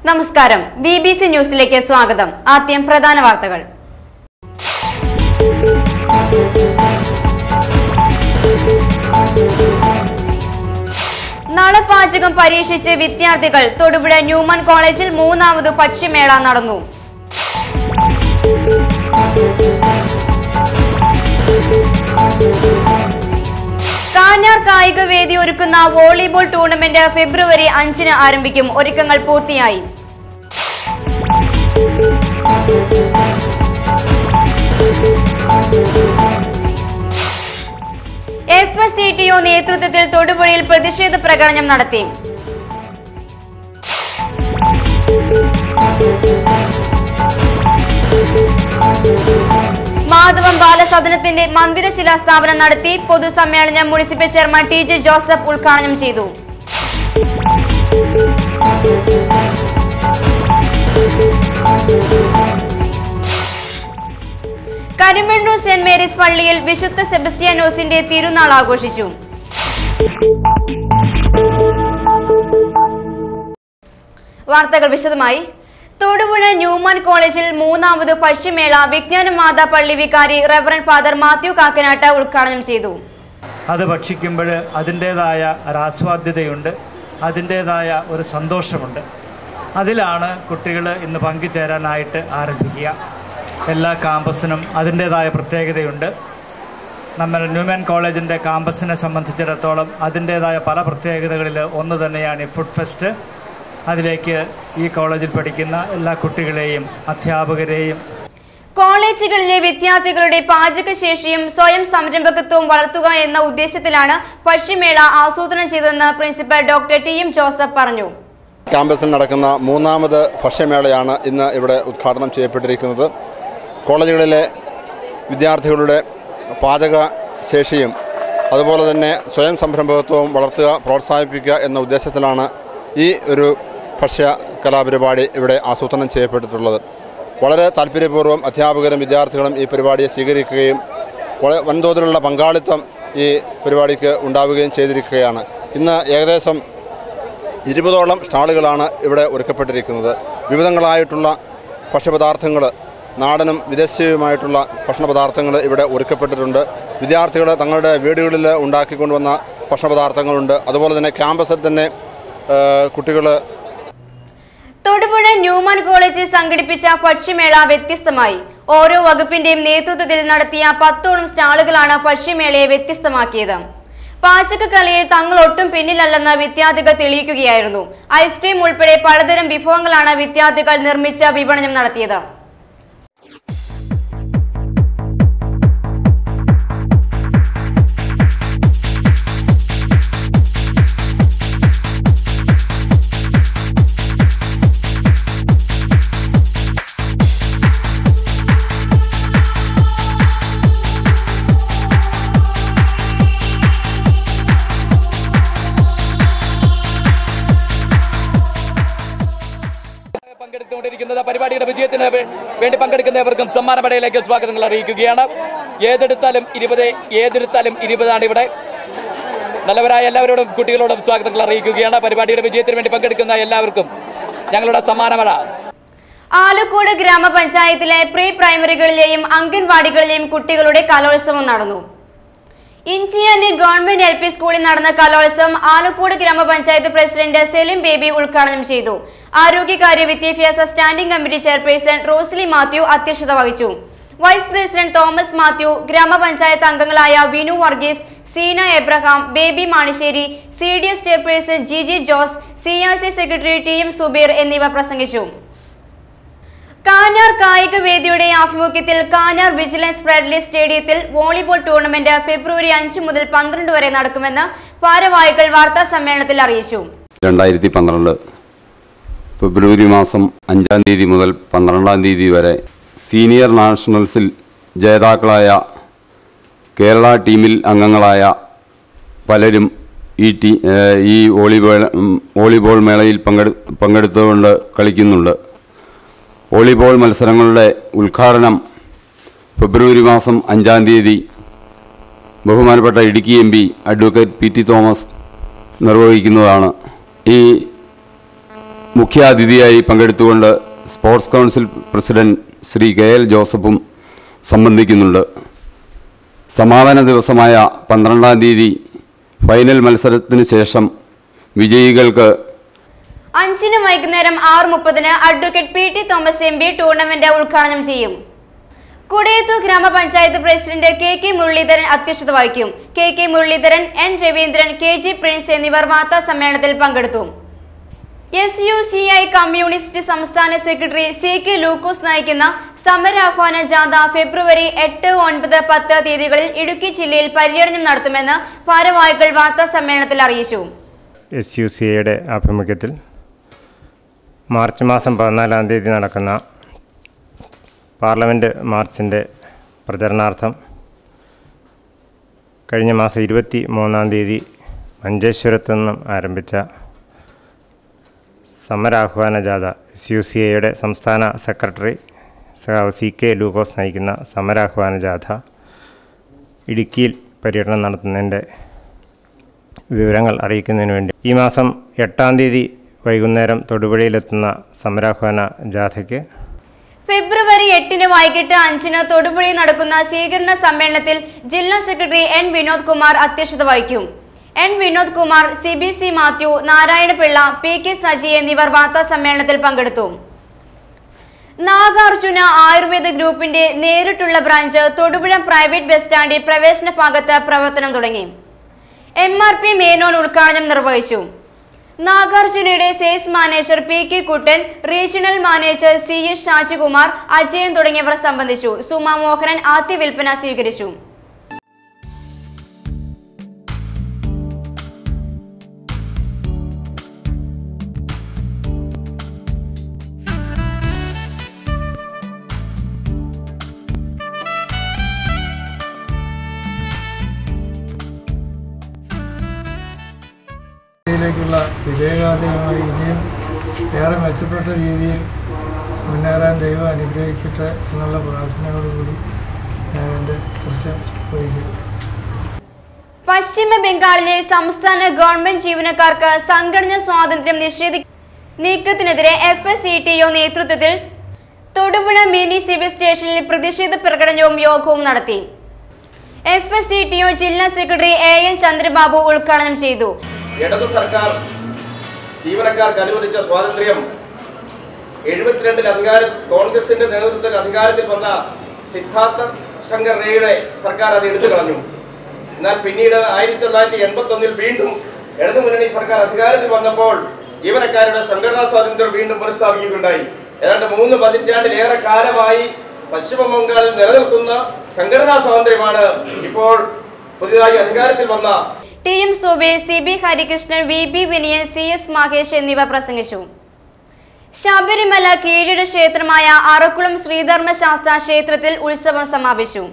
നമസ്കാരം, BBC ന്യൂസിലേക്ക് സ്വാഗതം. ആദ്യം പ്രധാന വാർത്തകൾ. നളപാചകം പരീക്ഷിച്ച് വിദ്യാർത്ഥികൾ. തൊടുപുഴ ന്യൂമാൻ കോളേജിൽ മൂന്നാമത് ഭക്ഷ്യമേള നടന്നു. കാഞ്ഞാർ കായിക വേദി ഒരുക്കുന്ന വോളിബോൾ ടൂർണമെന്റ് ഫെബ്രുവരി 5-ന് ആരംഭിക്കും. ഒരുക്കങ്ങൾ പൂർത്തിയായി. FSCTO നേതൃത്വത്തിൽ തൊടുപുഴയിൽ പ്രതിഷേധ പ്രകടനം നടത്തി. മാധവം ബാലസദനത്തിന്റെ മന്ദിരശിലാസ്ഥാപനം നടത്തി. പൊതുസമ്മേളനം മുനിസിപ്പൽ ചെയർമാൻ TJ ജോസഫ് ഉദ്ഘാടനം ചെയ്തു. കരിമണ്ണൂർ സെന്റ് മേരീസ് പള്ളിയിൽ വിശുദ്ധ സെബസ്ത്യാനോസിന്റെ തിരുനാൾ ആഘോഷിച്ചു. വാർത്തകൾ വിശദമായി. തൊടുപുഴ ന്യൂമാൻ കോളേജിൽ മൂന്നാമത് ഭക്ഷ്യമേള വിജ്ഞാനമാതാ പള്ളി വികാരി റവറന്റ് ഫാദർ മാത്യു കാക്കനാട്ട് ഉദ്ഘാടനം ചെയ്തു. അത് ഭക്ഷിക്കുമ്പോൾ അതിൻ്റെതായ ഒരാസ്വാദ്യതയുണ്ട്, അതിൻ്റെതായ ഒരു സന്തോഷമുണ്ട്. അതിലാണ് കുട്ടികൾ ഇന്ന് പങ്കുചേരാനായിട്ട് ആരംഭിക്കുക. എല്ലാ ക്യാമ്പസിനും അതിൻ്റെതായ പ്രത്യേകതയുണ്ട്. നമ്മുടെ ന്യൂമാൻ കോളേജിൻ്റെ ക്യാമ്പസിനെ സംബന്ധിച്ചിടത്തോളം അതിൻ്റെതായ പല പ്രത്യേകതകളിൽ ഒന്ന് തന്നെയാണ് ഈ ഫുഡ് ഫെസ്റ്റ്. അതിലേക്ക് ഈ കോളേജിൽ പഠിക്കുന്ന എല്ലാ കുട്ടികളെയും അധ്യാപകരെയും കോളേജുകളിലെ വിദ്യാർത്ഥികളുടെ പാചകശേഷിയും സ്വയം സംരംഭകത്വവും വളർത്തുക എന്ന ഉദ്ദേശത്തിലാണ് ഭക്ഷ്യമേള ആസൂത്രണം ചെയ്തതെന്ന് പ്രിൻസിപ്പൽ ഡോക്ടർ TM ജോസഫ് പറഞ്ഞു. ക്യാമ്പസിൽ നടക്കുന്ന മൂന്നാമത് ഭക്ഷ്യമേളയാണ് ഇന്ന് ഇവിടെ ഉദ്ഘാടനം ചെയ്യപ്പെട്ടിരിക്കുന്നത്. കോളേജുകളിലെ വിദ്യാർത്ഥികളുടെ പാചക ശേഷിയും അതുപോലെ തന്നെ സ്വയം സംരംഭകത്വവും വളർത്തുക, പ്രോത്സാഹിപ്പിക്കുക എന്ന ഉദ്ദേശത്തിലാണ് ഈ ഒരു ഭക്ഷ്യ കലാപരിപാടി ഇവിടെ ആസൂത്രണം ചെയ്യപ്പെട്ടിട്ടുള്ളത്. വളരെ താല്പര്യപൂർവ്വം അധ്യാപകരും വിദ്യാർത്ഥികളും ഈ പരിപാടിയെ സ്വീകരിക്കുകയും വൻതോതിലുള്ള പങ്കാളിത്തം ഈ പരിപാടിക്ക് ഉണ്ടാവുകയും ചെയ്തിരിക്കുകയാണ്. ഇന്ന് ഏകദേശം 20ഓളം സ്റ്റാളുകളാണ് ഇവിടെ ഒരുക്കപ്പെട്ടിരിക്കുന്നത്. വിവിധങ്ങളായിട്ടുള്ള ഭക്ഷ്യപദാർത്ഥങ്ങൾ, നാടനും വിദേശീയവുമായിട്ടുള്ള ഭക്ഷണപദാർത്ഥങ്ങൾ ഇവിടെ ഒരുക്കപ്പെട്ടിട്ടുണ്ട്. വിദ്യാർത്ഥികൾ തങ്ങളുടെ വീടുകളിൽ ഉണ്ടാക്കിക്കൊണ്ടുവന്ന ഭക്ഷണപദാർത്ഥങ്ങളുണ്ട്. അതുപോലെ തന്നെ ക്യാമ്പസിൽ തന്നെ കുട്ടികൾ. തൊടുപുഴ ന്യൂമാൻ കോളേജിൽ സംഘടിപ്പിച്ച ഭക്ഷ്യമേള വ്യത്യസ്തമായി. ഓരോ വകുപ്പിന്റെയും നേതൃത്വത്തിൽ നടത്തിയ 10ഓളം സ്റ്റാളുകളാണ് ഭക്ഷ്യമേളയെ വ്യത്യസ്തമാക്കിയത്. പാചകകലയിൽ തങ്ങൾ ഒട്ടും പിന്നിലല്ലെന്ന് വിദ്യാർത്ഥികൾ തെളിയിക്കുകയായിരുന്നു. ഐസ്ക്രീം ഉൾപ്പെടെ പലതരം വിഭവങ്ങളാണ് വിദ്യാർത്ഥികൾ നിർമ്മിച്ച വിപണനം നടത്തിയത്. പരിപാടിയുടെ വിജയത്തിന് വേണ്ടി പങ്കെടുക്കുന്നവർക്കും സമ്മാനപടയിലേക്ക് സ്വാഗതങ്ങൾ അറിയിക്കുകയാണ്. ഏതെടുത്താലും 20 ഇവിടെ. നല്ലവരായ എല്ലാവരോടും കുട്ടികളോടും സ്വാഗതങ്ങൾ അറിയിക്കുകയാണ്. പരിപാടിയുടെ വിജയത്തിന് വേണ്ടി പങ്കെടുക്കുന്ന എല്ലാവർക്കും ഞങ്ങളുടെ സമ്മാനമട. ആലക്കോട് ഗ്രാമപഞ്ചായത്തിലെ പ്രീ പ്രൈമറികളിലെയും അംഗൻവാടികളിലെയും കുട്ടികളുടെ കലോത്സവം നടന്നു. ഇഞ്ചിയാനി ഗവൺമെന്റ് LP സ്കൂളിൽ നടന്ന കലോത്സവം ആലക്കോട് ഗ്രാമപഞ്ചായത്ത് പ്രസിഡന്റ് സെലിം ബേബി ഉദ്ഘാടനം ചെയ്തു. ആരോഗ്യകാര്യ വിദ്യാഭ്യാസ standing committee chairperson Rosily Mathew അധ്യക്ഷത വഹിച്ചു. വൈസ് പ്രസിഡന്റ് തോമസ് മാത്യു, ഗ്രാമപഞ്ചായത്ത് അംഗങ്ങളായ Vinu Varghese, Seena Abraham, Baby Manisseri, CDS chairperson GG Jose, CRC secretary TM Subeer എന്നിവർ പ്രസംഗിച്ചു. കാഞ്ഞാർ കായിക വേദിയുടെ ആഭിമുഖ്യത്തിൽ കാഞ്ഞാർ വിജിലൻസ് ഫ്രണ്ട്ലി സ്റ്റേഡിയത്തിൽ വോളിബോൾ ടൂർണമെന്റ് ഫെബ്രുവരി 5 മുതൽ 12 വരെ നടക്കുമെന്ന് ഭാരവാഹികൾ വാർത്താ സമ്മേളനത്തിൽ അറിയിച്ചു. 2012 ഫെബ്രുവരി മാസം 5-ാം തീയതി മുതൽ 12-ാം തീയതി വരെ സീനിയർ നാഷണൽസിൽ ജേതാക്കളായ കേരള ടീമിൽ അംഗങ്ങളായ പലരും ഈ വോളിബോൾ മേളയിൽ പങ്കെടുത്തുകൊണ്ട് കളിക്കുന്നുണ്ട്. വോളിബോൾ മത്സരങ്ങളുടെ ഉദ്ഘാടനം ഫെബ്രുവരി മാസം 5-ാം തീയതി ബഹുമാനപ്പെട്ട Idukki MP advocate PT Thomas നിർവഹിക്കുന്നതാണ്. ഈ മുഖ്യാതിഥിയായി പങ്കെടുത്തുകൊണ്ട് sports council president Shri KL ജോസഫും സംബന്ധിക്കുന്നുണ്ട്. സമാപന ദിവസമായ 12-ാം തീയതി ഫൈനൽ മത്സരത്തിന് ശേഷം വിജയികൾക്ക് 5-ന് വൈകുന്നേരം 6:30-ന് advocate PT Thomas MP tournament ഉദ്ഘാടനം ചെയ്യും. കുടയത്തൂർ ഗ്രാമപഞ്ചായത്ത് പ്രസിഡന്റ് KK മുരളീധരൻ അധ്യക്ഷത വഹിക്കും. KK Muraleedharan, N Raveendran, KG Prince എന്നിവർ വാർത്താ സമ്മേളനത്തിൽ പങ്കെടുത്തു. SUCI കമ്മ്യൂണിസ്റ്റ് സംസ്ഥാന സെക്രട്ടറി CK ലൂക്കോസ് നയിക്കുന്ന സമരാഹ്വാന ജാഥ ഫെബ്രുവരി 8, 9, 10 തീയതികളിൽ ഇടുക്കി ജില്ലയിൽ പര്യടനം നടത്തുമെന്ന് ഭാരവാഹികൾ വാർത്താ സമ്മേളനത്തിൽ അറിയിച്ചു. SUCIയുടെ ആഭിമുഖ്യത്തിൽ മാർച്ച് മാസം 14-ാം തീയതി നടക്കുന്ന പാർലമെൻറ്റ് മാർച്ചിൻ്റെ പ്രചരണാർത്ഥം കഴിഞ്ഞ മാസം 23-ാം തീയതി മഞ്ചേശ്വരത്തു നിന്നും ആരംഭിച്ച സമരാഹ്വാന ജാഥ SUCIയുടെ സംസ്ഥാന സെക്രട്ടറി CK ലൂക്കോസ് നയിക്കുന്ന സമരാഹ്വാന ജാഥ ഇടുക്കിയിൽ പര്യടനം നടത്തുന്നതിൻ്റെ വിവരങ്ങൾ അറിയിക്കുന്നതിന് വേണ്ടി ഈ മാസം 8-ാം തീയതി വൈകുന്നേരം തൊടുപുഴയിലെത്തുന്ന സമരാഹ്വാന ജാഥയ്ക്ക് ഫെബ്രുവരി 8-ന് വൈകിട്ട് 5-ന് തൊടുപുഴയിൽ നടക്കുന്ന സ്വീകരണ സമ്മേളനത്തിൽ ജില്ലാ സെക്രട്ടറി N വിനോദ് കുമാർ അധ്യക്ഷത വഹിക്കും. N Vinod Kumar, CBC Mathew, Narayana Pillai, PK Saji എന്നിവർ വാർത്താ സമ്മേളനത്തിൽ പങ്കെടുത്തു. നാഗാർജുന ആയുർവേദ ഗ്രൂപ്പിന്റെ നേരിട്ടുള്ള ബ്രാഞ്ച് തൊടുപുഴ പ്രൈവറ്റ് ബസ് സ്റ്റാൻഡിൽ പ്രവേശന ഭാഗത്ത് പ്രവർത്തനം തുടങ്ങി. MRP മേനോൻ ഉദ്ഘാടനം നിർവഹിച്ചു. നാഗാർജുനയുടെ sales manager PK Kuttan, regional manager CS Shajikumar, Ajayan തുടങ്ങിയവർ സംബന്ധിച്ചു. സുമ മോഹനൻ ആദ്യ വിൽപ്പന സ്വീകരിച്ചു. ിലേക്കുള്ള വിജയഗാഥയുമായി ഇനിയും ഏറെ മെച്ചപ്പെട്ട രീതിയിൽ മുന്നേറാൻ ദൈവം അനുഗ്രഹിക്കട്ടെ എന്നുള്ള പ്രാർത്ഥനയോടുകൂടി ഞാൻ എൻ്റെ കൃത്യം വഹിക്കും. പശ്ചിമ ബംഗാളിലെ സംസ്ഥാന ഗവൺമെന്റ് ജീവനക്കാർക്ക് സംഘടന സ്വാതന്ത്ര്യം നീക്കത്തിനെതിരെ FSCTO നേതൃത്വത്തിൽ തൊടുപുഴ മിനി സിവിൽ സ്റ്റേഷനിൽ പ്രതിഷേധ പ്രകടനവും യോഗവും നടത്തി. FSCTO ജില്ലാ സെക്രട്ടറി AN ചന്ദ്രബാബു ഉദ്ഘാടനം ചെയ്തു. ഇടതു സർക്കാർ ജീവനക്കാർക്ക് അനുവദിച്ച സ്വാതന്ത്ര്യം 72-ൽ കോൺഗ്രസിന്റെ നേതൃത്വത്തിൽ അധികാരത്തിൽ വന്ന സിദ്ധാർത്ഥ ശങ്കർ റേയുടെ സർക്കാർ അത് എടുത്തു കളഞ്ഞു. എന്നാൽ പിന്നീട് 1981-ൽ വീണ്ടും ഇടതുമുന്നണി സർക്കാർ അധികാരത്തിൽ വന്നപ്പോൾ ജീവനക്കാരുടെ സംഘടനാ സ്വാതന്ത്ര്യം വീണ്ടും പുനഃസ്ഥാപിക്കുകയുണ്ടായി. ഏതാണ്ട് 3 പതിറ്റാണ്ടിലേറെ കാലമായി പശ്ചിമ ബംഗാളിൽ നിലനിൽക്കുന്ന സംഘടനാ സ്വാതന്ത്ര്യമാണ് ഇപ്പോൾ പുതിയതായി അധികാരത്തിൽ വന്ന TM സോബെ, CB Harikrishnan, VB Vinayan, CS Mahesh എന്നിവർ പ്രസംഗിച്ചു. ശബരിമല കീഴട ക്ഷേത്രമായ അറക്കുളം ശ്രീധർമ്മശാസ്ത്ര ക്ഷേത്രത്തിൽ ഉത്സവം സമാപിച്ചു.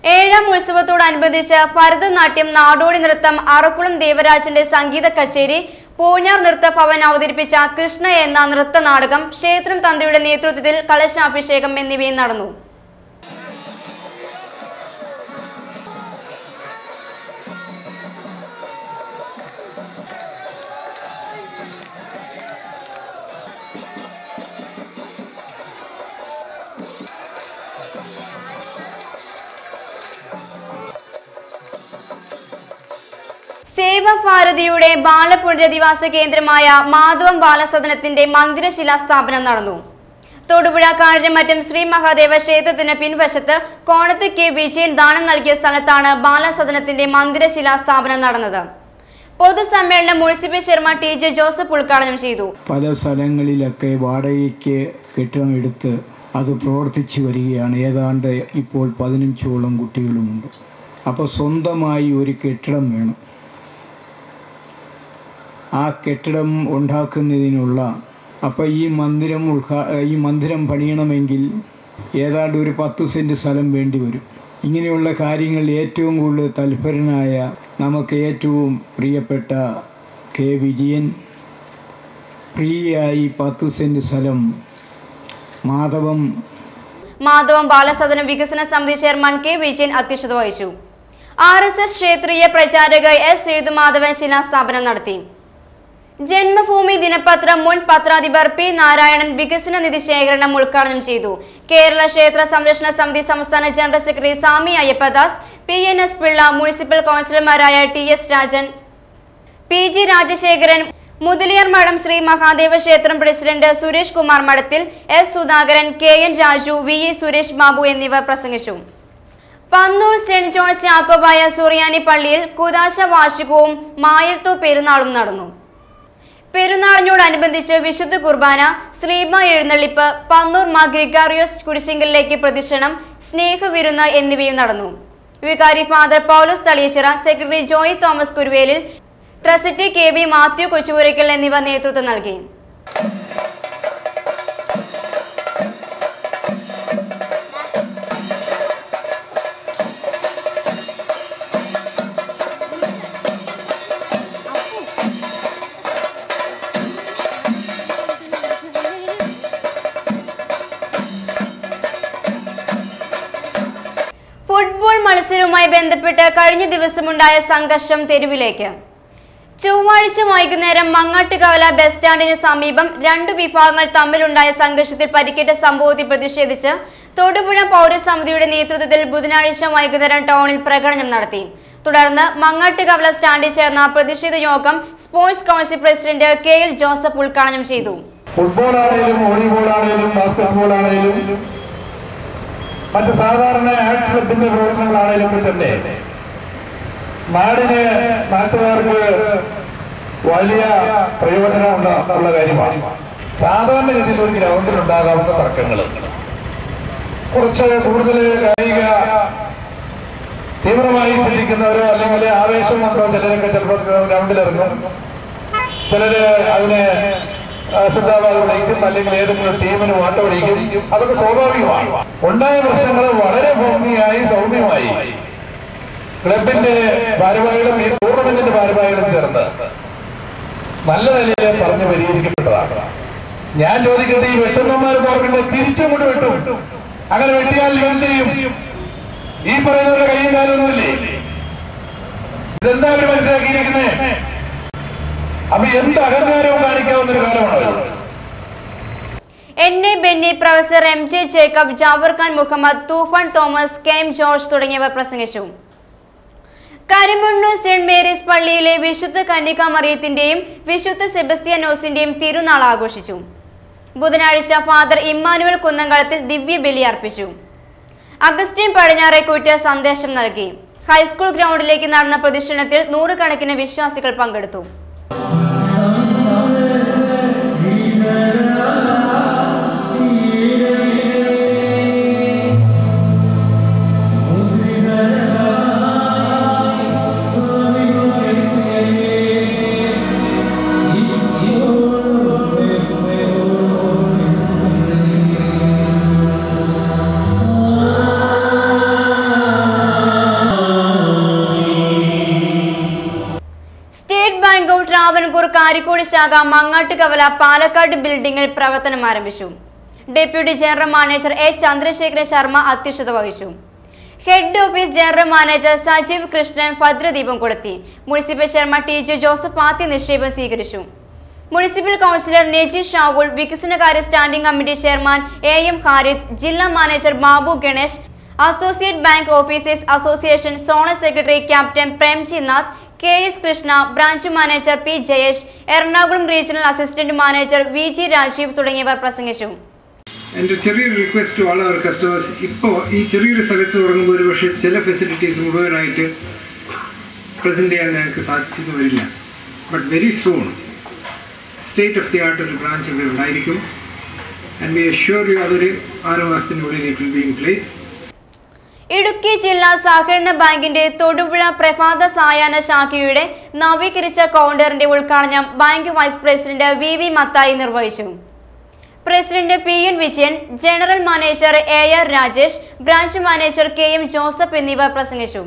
7ാം ഉത്സവത്തോടനുബന്ധിച്ച് ഭരതനാട്യം, നാടോടി നൃത്തം, അറക്കുളം ദേവരാജന്റെ സംഗീത കച്ചേരി, പൂഞ്ഞാർ നൃത്ത ഭവൻ അവതരിപ്പിച്ച കൃഷ്ണ എന്ന നൃത്ത നാടകം, ക്ഷേത്രം തന്ത്രിയുടെ നേതൃത്വത്തിൽ കലശാഭിഷേകം എന്നിവയും നടന്നു. സേവാഭാരതിയുടെ ബാലപുനരധിവാസ കേന്ദ്രമായ മാധവം ബാലസദനത്തിന്റെ മന്ദിര ശിലാസ്ഥാപനം നടന്നു. തൊടുപുഴ കാഞ്ഞിരമറ്റം ശ്രീ മഹാദേവ ക്ഷേത്രത്തിന് പിൻവശത്ത് കോണത്ത് K വിജയൻ ദാനം നൽകിയ സ്ഥലത്താണ് ബാലസദനത്തിന്റെ മന്ദിര ശിലാസ്ഥാപനം നടന്നത്. പൊതുസമ്മേളനം മുനിസിപ്പൽ ചെയർമാൻ TJ ജോസഫ് ഉദ്ഘാടനം ചെയ്തു. പല സ്ഥലങ്ങളിലൊക്കെ വാടകയ്ക്ക് കെട്ടിടം എടുത്ത് അത് പ്രവർത്തിച്ചു വരികയാണ്. ഏതാണ്ട് ഇപ്പോൾ 15ഓളം കുട്ടികളുമുണ്ട്. അപ്പോൾ സ്വന്തമായി ഒരു കെട്ടിടം വേണം. ആ കെട്ടിടം ഉണ്ടാക്കുന്നതിനുള്ള അപ്പോൾ ഈ മന്ദിരം പണിയണമെങ്കിൽ ഏതാണ്ട് ഒരു 10 സെൻറ്റ് സ്ഥലം വേണ്ടി വരും. ഇങ്ങനെയുള്ള കാര്യങ്ങൾ ഏറ്റവും കൂടുതൽ തൽപരനായ നമുക്ക് ഏറ്റവും പ്രിയപ്പെട്ട K വിജയൻ ഫ്രീയായി 10 സെൻറ്റ് സ്ഥലം മാധവം ബാലസദനം വികസന സമിതി ചെയർമാൻ K വിജയൻ അധ്യക്ഷത വഹിച്ചു. RSS ക്ഷേത്രീയ പ്രചാരക S സേതുമാധവൻ ശിലാസ്ഥാപനം നടത്തി. ജന്മഭൂമി ദിനപത്രം മുൻ പത്രാധിപർ പി നാരായണൻ വികസന നിധി ശേഖരണം ഉദ്ഘാടനം ചെയ്തു. കേരള ക്ഷേത്ര സംരക്ഷണ സമിതി സംസ്ഥാന general secretary Swami Ayyappadas, PNS Pillai, municipal കൗൺസിലർമാരായ TS രാജൻ, PG രാജശേഖരൻ, മുതലിയാർ മഠം ശ്രീ മഹാദേവ ക്ഷേത്രം പ്രസിഡന്റ് സുരേഷ് കുമാർ മഠത്തിൽ, S Sudhakaran, KN Raju, VE Suresh Babu എന്നിവർ പ്രസംഗിച്ചു. പന്നൂർ സെന്റ് ജോൺസ് യാക്കോബായ സുറിയാനി പള്ളിയിൽ കുദാശ വാർഷികവും മായത്തു പെരുന്നാളും നടന്നു. പെരുന്നാളിനോടനുബന്ധിച്ച് വിശുദ്ധ കുർബാന, ശ്രീബ എഴുന്നള്ളിപ്പ്, പന്നൂർ മാർ ഗ്രിഗോറിയോസ് കുരിശിങ്കലിലേക്ക് പ്രദക്ഷിണം, സ്നേഹവിരുന്ന് എന്നിവയും നടന്നു. വികാരി father Paulose Thaliyachira, secretary Joy Thomas Kuruvelil, trustee KB Mathew Kochupurakkal എന്നിവർ നേതൃത്വം നൽകി. ഫുട്ബോൾ മത്സരവുമായി ബന്ധപ്പെട്ട് കഴിഞ്ഞ ദിവസമുണ്ടായ സംഘർഷം തെരുവിലേക്ക്. ചൊവ്വാഴ്ച വൈകുന്നേരം മങ്ങാട്ടുകവല ബസ് സ്റ്റാൻഡിന് സമീപം രണ്ടു വിഭാഗങ്ങൾ തമ്മിലുണ്ടായ സംഘർഷത്തിൽ പരിക്കേറ്റ സംഭവത്തിൽ പ്രതിഷേധിച്ച് തൊടുപുഴ പൗരസമിതിയുടെ നേതൃത്വത്തിൽ ബുധനാഴ്ച വൈകുന്നേരം ടൗണിൽ പ്രകടനം നടത്തി. തുടർന്ന് മങ്ങാട്ടുകവല സ്റ്റാൻഡിൽ ചേർന്ന പ്രതിഷേധ യോഗം sports council president KL Joseph ഉദ്ഘാടനം ചെയ്തു. ഫുട്ബോൾ ആണെങ്കിലും വോളിബോൾ ആണെങ്കിലും ബാസ്കറ്റ്ബോൾ ആണെങ്കിലും മറ്റ് സാധാരണ ആർട്സ് ക്ലബിന്റെ പ്രവർത്തനങ്ങളാണെങ്കിലും തന്നെ നാടിന് നാട്ടുകാർക്ക് വലിയ പ്രയോജനം ഉള്ള കാര്യമാണ്. സാധാരണ രീതിയിൽ ഒരു ഗ്രൗണ്ടിൽ ഉണ്ടാകാവുന്ന തർക്കങ്ങൾ കുറച്ച് കൂടുതൽ കായിക തീവ്രമായി ചിന്തിക്കുന്നവരോ അല്ലെങ്കിൽ ആവേശം കൊണ്ടോ ചിലരൊക്കെ ചിലപ്പോൾ ഗ്രൗണ്ടിലിറങ്ങും, ചിലര് അതിനെ ശ്രദ്ധാഭാഗം വിളിക്കും, അല്ലെങ്കിൽ ഏതെങ്കിലും ടീമിന് വാട്ടം വിളിക്കും. അതൊക്കെ സ്വാഭാവികമാണ്. ഉണ്ടായ പ്രശ്നങ്ങൾ വളരെ ഭംഗിയായി സൗമ്യമായി ക്ലബിന്റെ ഭാരവാഹികളും ഈ ടൂർണമെന്റിന്റെ ഭാരവാഹികളും ചേർന്ന് നല്ല നിലയിൽ പറഞ്ഞ് പരിഹരിക്കപ്പെട്ടതാണ്. ഞാൻ ചോദിക്കട്ടെ, ഈ വെട്ടുന്നമാര് ഓർക്കേണ്ടത് തിരിച്ചും കൊണ്ട് വെട്ടും. അങ്ങനെ വെട്ടിയാൽ എന്ത് ചെയ്യും? ഈ പറയുന്നവരുടെ കയ്യും കാലൊന്നുമില്ലേ? ഇതെന്താ അവർ മനസ്സിലാക്കിയിരിക്കുന്നത്? അപ്പൊ എന്ത് അഹങ്കാരവും കാണിക്കാവുന്നൊരു കാലമാണ്. NA Benny, professor MJ Jacob, Jabar Khan Muhammad, Thoofan Thomas, KM George തുടങ്ങിയവർ പ്രസംഗിച്ചു. കരിമണ്ണൂർ സെന്റ് മേരീസ് പള്ളിയിലെ വിശുദ്ധ കന്യക മറിയത്തിന്റെയും വിശുദ്ധ സെബസ്ത്യാനോസിന്റെയും തിരുനാൾ ആഘോഷിച്ചു. ബുധനാഴ്ച ഫാദർ ഇമ്മാനുവൽ കുന്നംകളത്തിൽ ദിവ്യ ബലി അർപ്പിച്ചു. അഗസ്റ്റിൻ പടിഞ്ഞാറേക്കൂറ്റ് സന്ദേശം നൽകി. ഹൈസ്കൂൾ ഗ്രൗണ്ടിലേക്ക് നടന്ന പ്രദക്ഷിണത്തിൽ നൂറുകണക്കിന് വിശ്വാസികൾ പങ്കെടുത്തു. ട്രാവൻകൂർ കാരിക്കോട് ശാഖ മങ്ങാട്ടുകവല പാലക്കാട് ബിൽഡിംഗിൽ പ്രവർത്തനം ആരംഭിച്ചു. Deputy general manager A Chandrasekharan Sharma അധ്യക്ഷത വഹിച്ചു. Head office general manager Sajeev Krishnan ഭദ്രദീപം കൊളുത്തി. മുനിസിപ്പൽ ചെയർമാൻ TJ ജോസഫ് ആദ്യ നിക്ഷേപം സ്വീകരിച്ചു. മുനിസിപ്പൽ കൗൺസിലർ നെജി ഷാവുൽ, വികസനകാര്യ standing committee chairman AM Kharid, ജില്ലാ manager Babu Ganesh, associate bank officers association zonal secretary captain Premji Nath, KS Krishna, branch manager P Jayesh, Ernakulam regional assistant manager VG Rajeev തുടങ്ങിയവർ പ്രസംഗിച്ചു. എൻ്റെ ചെറിയൊരു request to all our customers, ഇപ്പോൾ ഈ ചെറിയൊരു സ്ഥലത്ത് തുടങ്ങുമ്പോൾ ഒരു പക്ഷേ ചില ഫെസിലിറ്റീസ് മുഴുവനായിട്ട് പ്രസൻറ്റ് ചെയ്യാൻ ഞങ്ങൾക്ക് സാധിച്ചെന്ന് വരില്ല. But very soon state of the art ഒരു ബ്രാഞ്ച് ഇവിടെ ഉണ്ടായിരിക്കും. ആൻഡ് വി അഷ്യൂർ യു അതൊരു 6 മാസത്തിനുള്ളിൽ it will be in place. Idukki ജില്ലാ സഹകരണ ബാങ്കിന്റെ തൊടുപുഴ പ്രഭാത സായാഹ്ന ശാഖയുടെ നവീകരിച്ച കൗണ്ടറിന്റെ ഉദ്ഘാടനം bank vice president VV Mathai നിർവഹിച്ചു. President PN Vijayan, general manager AR Rajesh, branch manager KM Joseph എന്നിവർ പ്രസംഗിച്ചു.